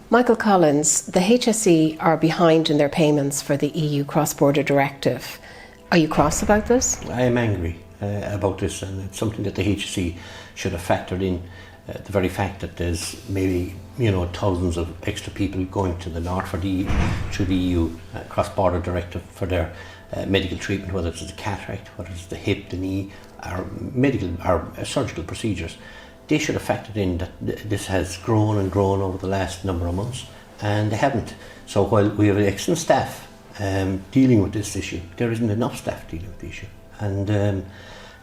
Michael Collins, the HSE are behind in their payments for the EU Cross-Border Directive. Are you cross about this? I am angry about this, and it's something that the HSE should have factored in. The very fact that there's maybe thousands of extra people going to the north through the EU Cross-Border Directive for their medical treatment, whether it's the cataract, whether it's the hip, the knee, or medical or surgical procedures. They should have factored in that this has grown and grown over the last number of months, and they haven't. So while we have excellent staff dealing with this issue, there isn't enough staff dealing with the issue, and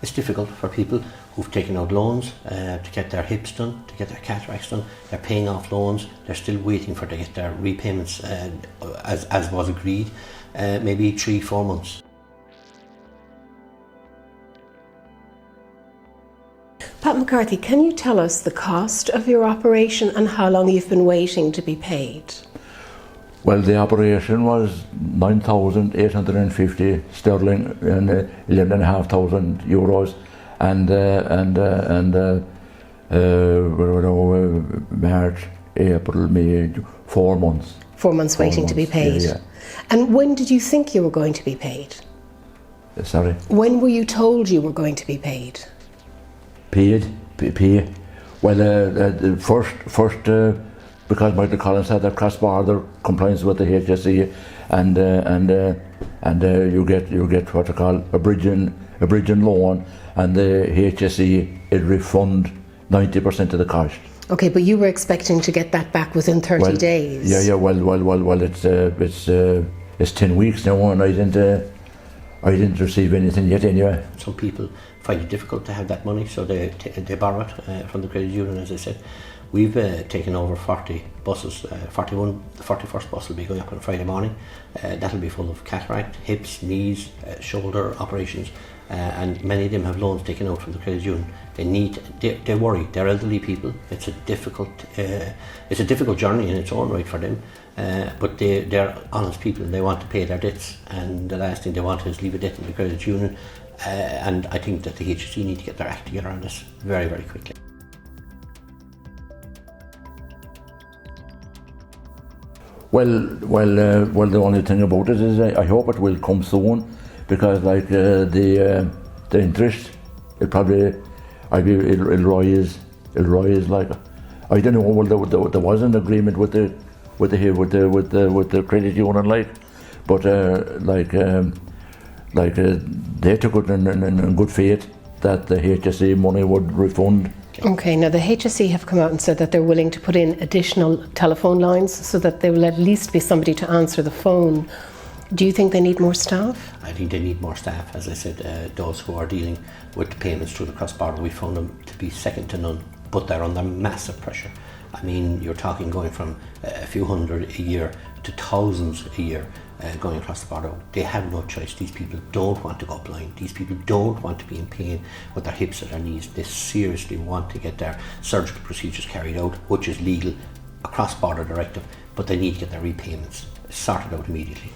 it's difficult for people who've taken out loans to get their hips done, to get their cataracts done. They're paying off loans. They're still waiting to get their repayments as was agreed, maybe 3-4 months. Pat McCarthy, can you tell us the cost of your operation and how long you've been waiting to be paid? Well, the operation was 9,850 sterling and 11,500 euros, and March, April, May, 4 months. 4 months waiting to be paid. Yeah. And when did you think you were going to be paid? Sorry? When were you told you were going to be paid? Paid. Well, the first because Michael Collins had that cross-border compliance with the HSE, and you get what they call a bridging loan, and the HSE it refund 90% of the cost. Okay, but you were expecting to get that back within 30 days. Yeah. Well, it's 10 weeks now, and I didn't receive anything yet anyway. Some people find it difficult to have that money, so they borrow it from the credit union, as I said. We've taken over 40 buses. The 41st bus will be going up on Friday morning. That'll be full of cataract, hips, knees, shoulder operations, and many of them have loans taken out from the credit union. They worry. They're elderly people. It's a difficult journey in its own right for them. But they're honest people, and they want to pay their debts. And the last thing they want is leave a debt in the credit union. And I think that the HSE need to get their act together on this very, very quickly. Well, the only thing about it is I hope it will come soon, because like the interest, it'll rise. Like, I don't know. Well, there was an agreement with the credit union, but they took it in good faith that the HSE money would refund. Okay, now the HSE have come out and said that they're willing to put in additional telephone lines so that there will at least be somebody to answer the phone. Do you think they need more staff? I think they need more staff. As I said, those who are dealing with payments through the cross-border, we found them to be second to none, but they're under massive pressure. I mean, you're talking going from a few hundred a year to thousands a year going across the border. They have no choice. These people don't want to go blind. These people don't want to be in pain with their hips or their knees. They seriously want to get their surgical procedures carried out, which is legal, a cross-border directive, but they need to get their repayments sorted out immediately.